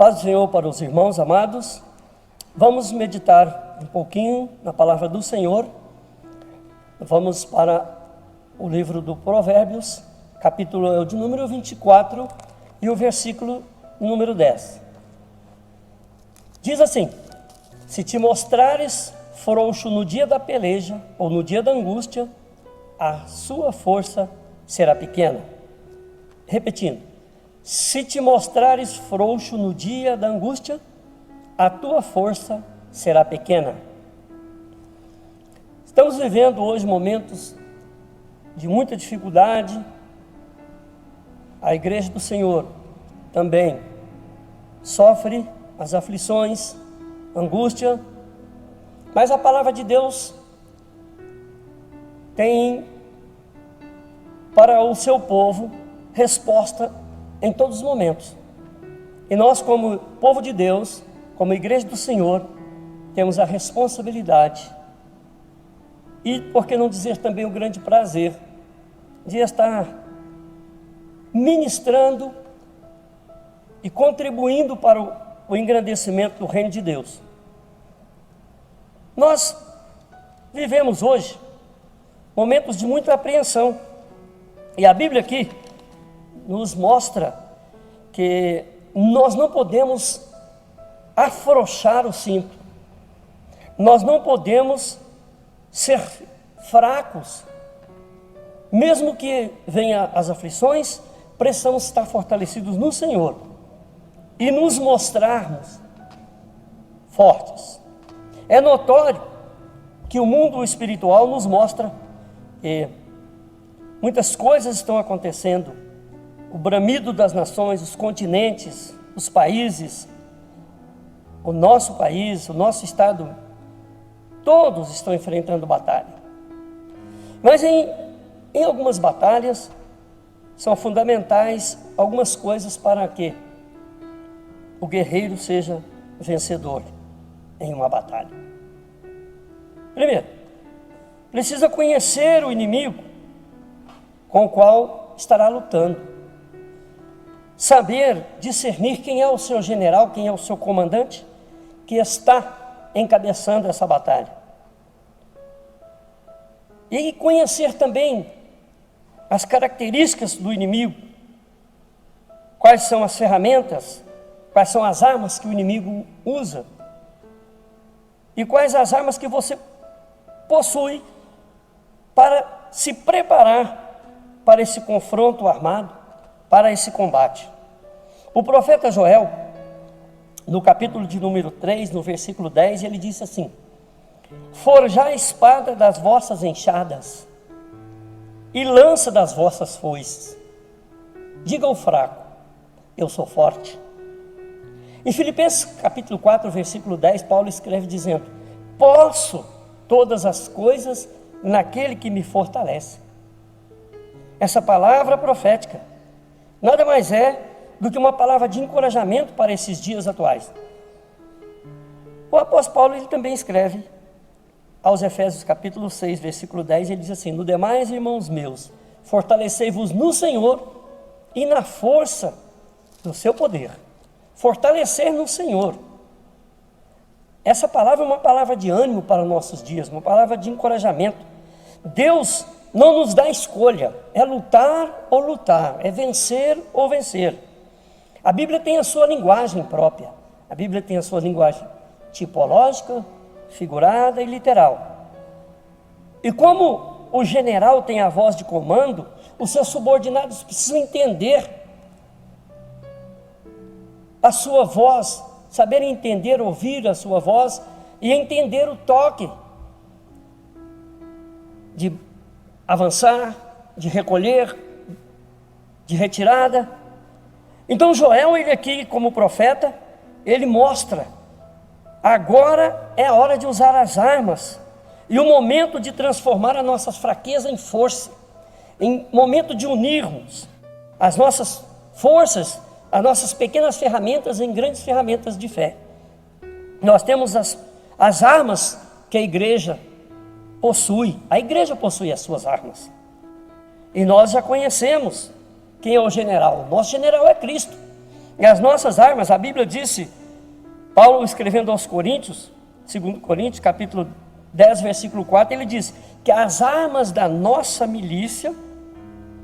Paz do Senhor para os irmãos amados. Vamos meditar um pouquinho na palavra do Senhor. Vamos para o livro do Provérbios, capítulo de número 24 e o versículo número 10. Diz assim: se te mostrares frouxo no dia da peleja ou no dia da angústia, a sua força será pequena. Repetindo: se te mostrares frouxo no dia da angústia, a tua força será pequena. Estamos vivendo hoje momentos de muita dificuldade. A igreja do Senhor também sofre as aflições, angústia, mas a palavra de Deus tem para o seu povo resposta em todos os momentos. E nós, como povo de Deus, como igreja do Senhor, temos a responsabilidade e, por que não dizer também, o grande prazer de estar ministrando e contribuindo para o engrandecimento do reino de Deus. Nós vivemos hoje momentos de muita apreensão, e a Bíblia aqui nos mostra que nós não podemos afrouxar o cinto, nós não podemos ser fracos. Mesmo que venham as aflições, precisamos estar fortalecidos no Senhor e nos mostrarmos fortes. É notório que o mundo espiritual nos mostra que muitas coisas estão acontecendo. O bramido das nações, os continentes, os países, o nosso país, o nosso estado, todos estão enfrentando batalha. Mas em algumas batalhas são fundamentais algumas coisas para que o guerreiro seja vencedor em uma batalha. Primeiro, precisa conhecer o inimigo com o qual estará lutando. Saber discernir quem é o seu general, quem é o seu comandante que está encabeçando essa batalha. E conhecer também as características do inimigo, quais são as ferramentas, quais são as armas que o inimigo usa e quais as armas que você possui para se preparar para esse confronto armado, para esse combate. O profeta Joel, no capítulo de número 3, no versículo 10, ele disse assim: forjai a espada das vossas enxadas e lança das vossas foices. Diga ao fraco: eu sou forte. Em Filipenses capítulo 4, versículo 10, Paulo escreve dizendo: posso todas as coisas naquele que me fortalece. Essa palavra profética nada mais é do que uma palavra de encorajamento para esses dias atuais. O apóstolo Paulo, ele também escreve aos Efésios capítulo 6, versículo 10, ele diz assim: no demais, irmãos meus, fortalecei-vos no Senhor e na força do seu poder. Fortalecer no Senhor. Essa palavra é uma palavra de ânimo para os nossos dias, uma palavra de encorajamento. Deus não nos dá escolha, é lutar ou lutar, é vencer ou vencer. A Bíblia tem a sua linguagem própria, a Bíblia tem a sua linguagem tipológica, figurada e literal. E como o general tem a voz de comando, os seus subordinados precisam entender a sua voz, saber entender, ouvir a sua voz e entender o toque de avançar, de recolher, de retirada. Então Joel, ele aqui como profeta, ele mostra: agora é a hora de usar as armas e o momento de transformar a nossa fraqueza em força, em momento de unirmos as nossas forças, as nossas pequenas ferramentas em grandes ferramentas de fé. Nós temos as armas que a igreja possui, a igreja possui as suas armas. E nós já conhecemos quem é o general. Nosso general é Cristo. E as nossas armas, a Bíblia disse, Paulo escrevendo aos Coríntios, 2 Coríntios, capítulo 10, versículo 4, ele diz que as armas da nossa milícia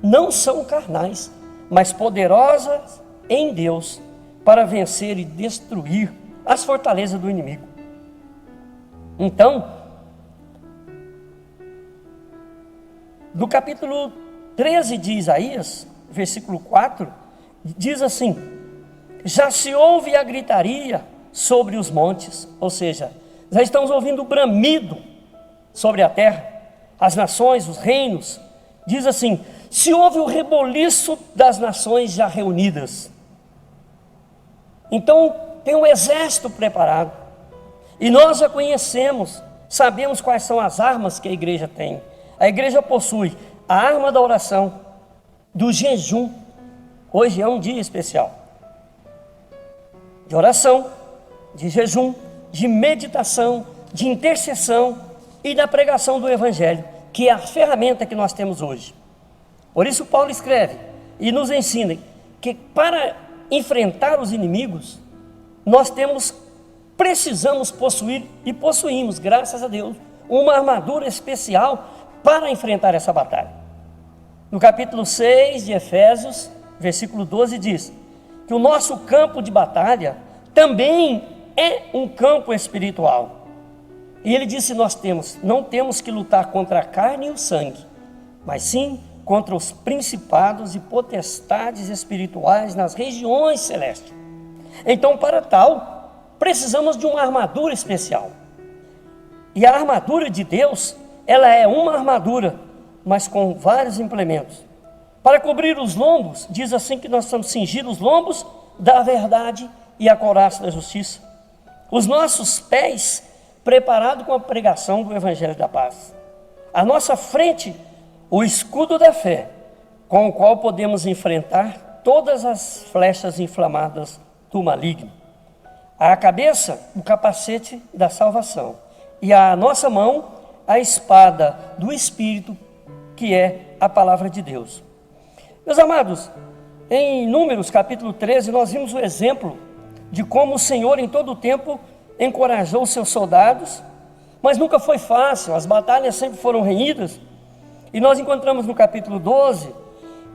não são carnais, mas poderosas em Deus para vencer e destruir as fortalezas do inimigo. Então, no capítulo 13 de Isaías, versículo 4, diz assim: já se ouve a gritaria sobre os montes, ou seja, já estamos ouvindo o bramido sobre a terra, as nações, os reinos. Diz assim: se ouve o reboliço das nações já reunidas. Então tem um exército preparado, e nós já conhecemos, sabemos quais são as armas que a igreja tem. A igreja possui a arma da oração, do jejum. Hoje é um dia especial de oração, de jejum, de meditação, de intercessão e da pregação do Evangelho, que é a ferramenta que nós temos hoje. Por isso Paulo escreve e nos ensina que para enfrentar os inimigos, nós precisamos possuir e possuímos, graças a Deus, uma armadura especial para enfrentar essa batalha. No capítulo 6 de Efésios, versículo 12 diz que o nosso campo de batalha também é um campo espiritual. E ele disse: não temos que lutar contra a carne e o sangue, mas sim contra os principados e potestades espirituais nas regiões celestes. Então, para tal, precisamos de uma armadura especial. E a armadura de Deus, ela é uma armadura, mas com vários implementos. Para cobrir os lombos, diz assim que nós estamos cingir os lombos da verdade e a couraça da justiça. Os nossos pés preparados com a pregação do Evangelho da paz. À nossa frente, o escudo da fé, com o qual podemos enfrentar todas as flechas inflamadas do maligno. À cabeça, o capacete da salvação. E à nossa mão, a espada do Espírito, que é a palavra de Deus. Meus amados, em Números capítulo 13, nós vimos o exemplo de como o Senhor em todo o tempo encorajou os seus soldados, mas nunca foi fácil, as batalhas sempre foram renhidas. E nós encontramos no capítulo 12,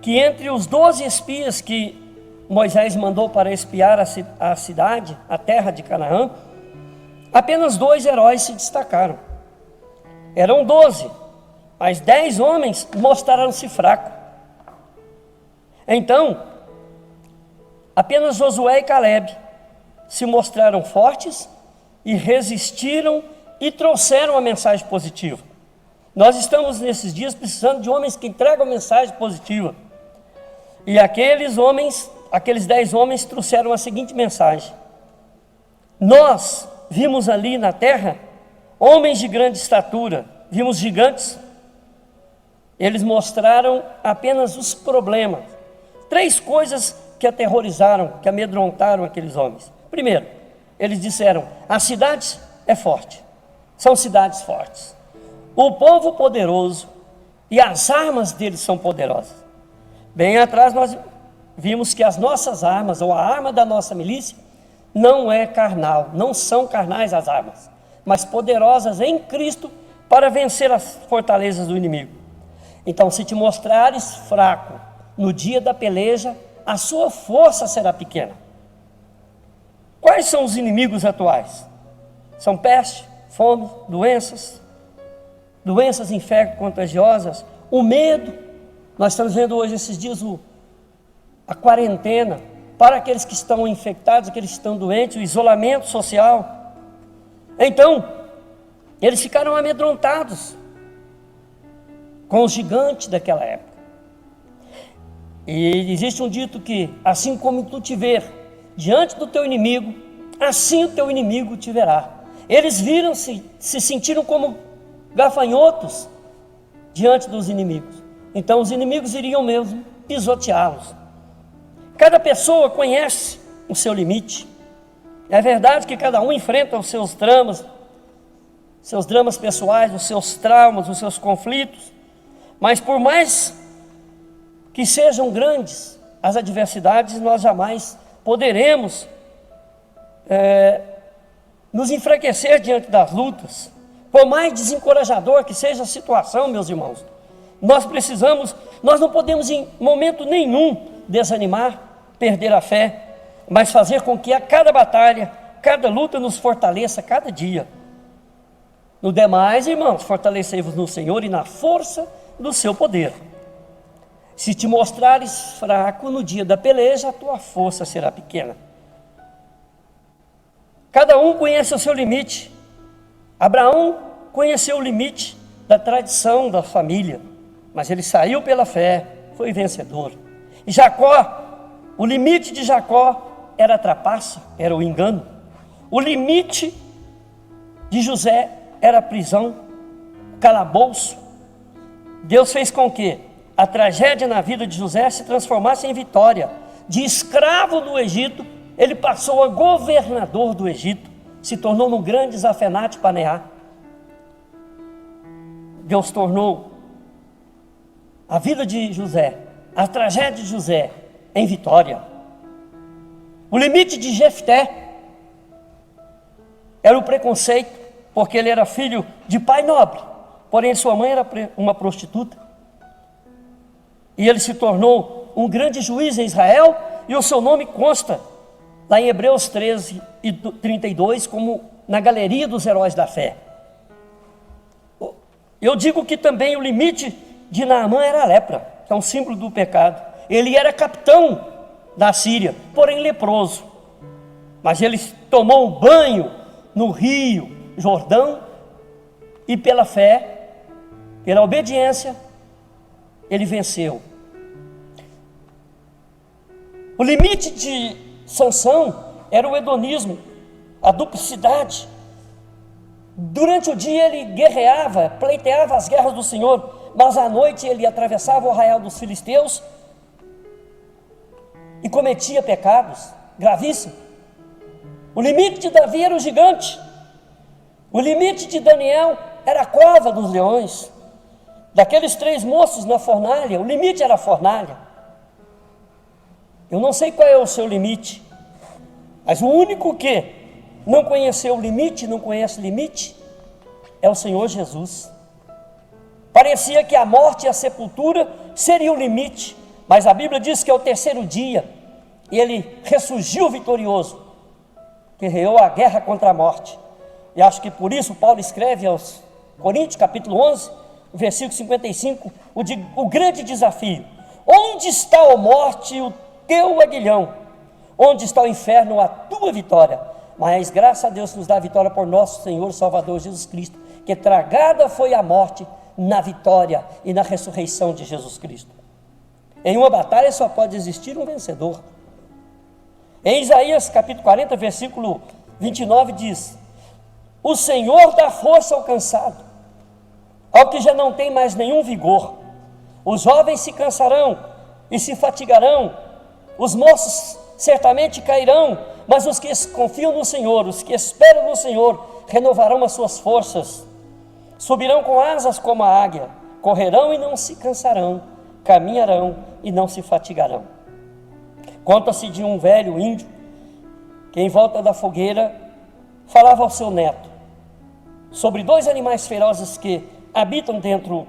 que entre os 12 espias que Moisés mandou para espiar a cidade, a terra de Canaã, apenas 2 heróis se destacaram. Eram 12, mas 10 homens mostraram-se fracos. Então, apenas Josué e Caleb se mostraram fortes e resistiram e trouxeram a mensagem positiva. Nós estamos nesses dias precisando de homens que entregam a mensagem positiva. E aqueles 10 homens trouxeram a seguinte mensagem: nós vimos ali na terra homens de grande estatura, vimos gigantes. Eles mostraram apenas os problemas. 3 coisas que aterrorizaram, que amedrontaram aqueles homens. Primeiro, eles disseram: a cidade é forte, são cidades fortes. O povo poderoso e as armas deles são poderosas. Bem atrás nós vimos que as nossas armas, ou a arma da nossa milícia, não é carnal, não são carnais as armas, mas poderosas em Cristo para vencer as fortalezas do inimigo. Então, se te mostrares fraco no dia da peleja, a sua força será pequena. Quais são os inimigos atuais? São peste, fome, doenças infecto-contagiosas, o medo. Nós estamos vendo hoje, esses dias, a quarentena para aqueles que estão infectados, aqueles que estão doentes, o isolamento social. Então, eles ficaram amedrontados com os gigantes daquela época. E existe um dito que: assim como tu te ver diante do teu inimigo, assim o teu inimigo te verá. Eles se sentiram como gafanhotos diante dos inimigos. Então os inimigos iriam mesmo pisoteá-los. Cada pessoa conhece o seu limite. É verdade que cada um enfrenta os seus dramas pessoais, os seus traumas, os seus conflitos. Mas por mais que sejam grandes as adversidades, nós jamais poderemos nos enfraquecer diante das lutas. Por mais desencorajador que seja a situação, meus irmãos, nós não podemos em momento nenhum desanimar, perder a fé, mas fazer com que a cada batalha, cada luta nos fortaleça cada dia. No demais, irmãos, fortalecei-vos no Senhor e na força do seu poder. Se te mostrares fraco no dia da peleja, a tua força será pequena. Cada um conhece o seu limite. Abraão conheceu o limite da tradição da família, mas ele saiu pela fé, foi vencedor. E Jacó, o limite de Jacó era a trapaça, era o engano. O limite de José era a prisão, o calabouço. Deus fez com que a tragédia na vida de José se transformasse em vitória. De escravo no Egito, ele passou a governador do Egito, se tornou no grande Zafenate Paneá. Deus tornou a vida de José, a tragédia de José, em vitória. O limite de Jefté era o preconceito, porque ele era filho de pai nobre, porém sua mãe era uma prostituta. E ele se tornou um grande juiz em Israel, e o seu nome consta lá em Hebreus 13 e 32, como na galeria dos heróis da fé. Eu digo que também o limite de Naamã era a lepra, que é um símbolo do pecado. Ele era capitão da Síria, porém leproso. Mas ele tomou um banho no rio Jordão e pela fé, pela obediência, ele venceu. O limite de Sansão era o hedonismo, a duplicidade. Durante o dia ele guerreava, pleiteava as guerras do Senhor, mas à noite ele atravessava o arraial dos filisteus e cometia pecados gravíssimos. O limite de Davi era o gigante. O limite de Daniel era a cova dos leões. Daqueles 3 moços na fornalha, o limite era a fornalha. Eu não sei qual é o seu limite, mas o único que não conheceu o limite, não conhece limite, é o Senhor Jesus. Parecia que a morte e a sepultura seriam o limite, mas a Bíblia diz que ao 3º dia, ele ressurgiu vitorioso, guerreou a guerra contra a morte. E acho que por isso Paulo escreve aos Coríntios, capítulo 11, versículo 55, o grande desafio: onde está, ó morte, o teu aguilhão? Onde está o inferno, a tua vitória? Mas graças a Deus nos dá a vitória por nosso Senhor e Salvador Jesus Cristo, que tragada foi a morte na vitória e na ressurreição de Jesus Cristo. Em uma batalha só pode existir um vencedor. Em Isaías capítulo 40, versículo 29 diz: o Senhor dá força ao cansado, ao que já não tem mais nenhum vigor. Os jovens se cansarão e se fatigarão, os moços certamente cairão, mas os que confiam no Senhor, os que esperam no Senhor, renovarão as suas forças, subirão com asas como a águia, correrão e não se cansarão, caminharão e não se fatigarão. Conta-se de um velho índio que em volta da fogueira falava ao seu neto sobre 2 animais ferozes que habitam dentro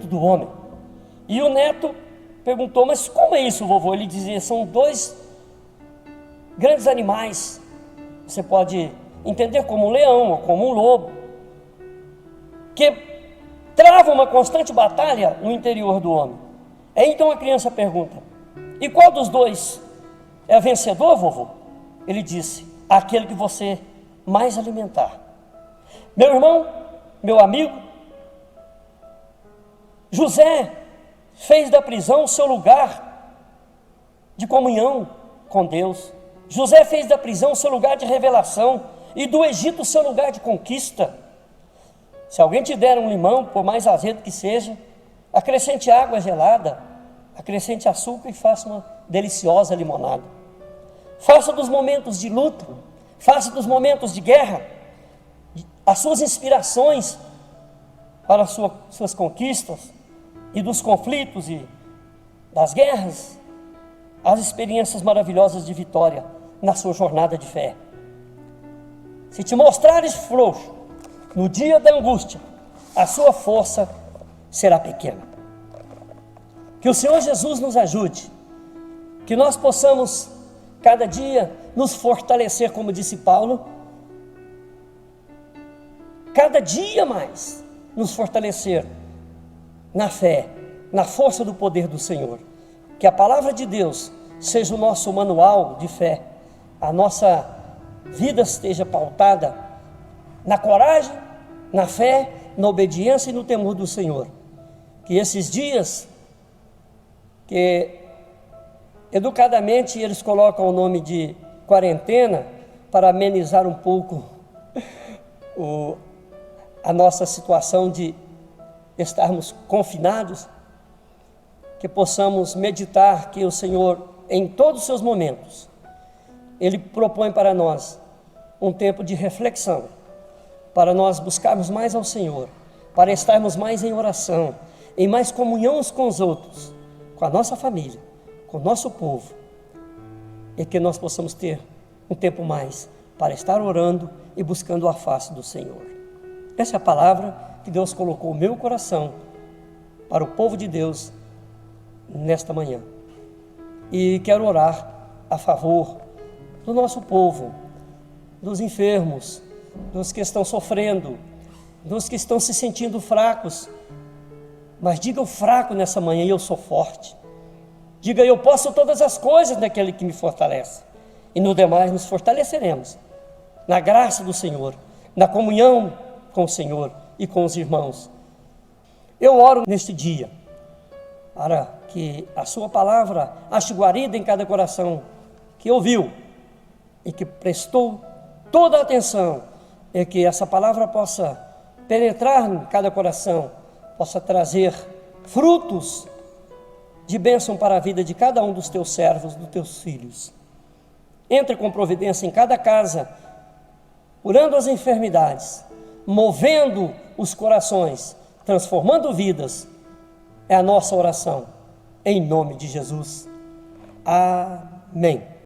do homem. E o neto perguntou: mas como é isso, vovô? Ele dizia: são 2 grandes animais, você pode entender como um leão ou como um lobo, que travam uma constante batalha no interior do homem. Então a criança pergunta: e qual dos 2 é vencedor, vovô? Ele disse: aquele que você mais alimentar. Meu irmão, meu amigo, José fez da prisão o seu lugar de comunhão com Deus. José fez da prisão o seu lugar de revelação e do Egito o seu lugar de conquista. Se alguém te der um limão, por mais azedo que seja, acrescente água gelada, acrescente açúcar e faça uma deliciosa limonada. Faça dos momentos de luta, faça dos momentos de guerra as suas inspirações para as suas conquistas, e dos conflitos e das guerras. as experiências maravilhosas de vitória na sua jornada de fé. Se te mostrares frouxo no dia da angústia, a sua força será pequena. Que o Senhor Jesus nos ajude, que nós possamos cada dia nos fortalecer, como disse Paulo, cada dia mais nos fortalecer na fé, na força do poder do Senhor. Que a palavra de Deus seja o nosso manual de fé, a nossa vida esteja pautada na coragem, na fé, na obediência e no temor do Senhor. Que esses dias, que educadamente eles colocam o nome de quarentena para amenizar um pouco a nossa situação de estarmos confinados, que possamos meditar que o Senhor, em todos os seus momentos, Ele propõe para nós um tempo de reflexão, para nós buscarmos mais ao Senhor, para estarmos mais em oração, em mais comunhão uns com os outros, com a nossa família, com o nosso povo, e que nós possamos ter um tempo mais para estar orando e buscando a face do Senhor. Essa é a palavra que Deus colocou no meu coração para o povo de Deus nesta manhã. E quero orar a favor do nosso povo, dos enfermos, dos que estão sofrendo, dos que estão se sentindo fracos. Mas diga o fraco nessa manhã: eu sou forte. Diga: eu posso todas as coisas naquele que me fortalece. E no demais nos fortaleceremos na graça do Senhor, na comunhão com o Senhor e com os irmãos. Eu oro neste dia para que a sua palavra ache guarida em cada coração que ouviu e que prestou toda a atenção, e que essa palavra possa penetrar em cada coração, possa trazer frutos de bênção para a vida de cada um dos teus servos, dos teus filhos. Entre com providência em cada casa, curando as enfermidades, movendo os corações, transformando vidas. É a nossa oração, em nome de Jesus. Amém.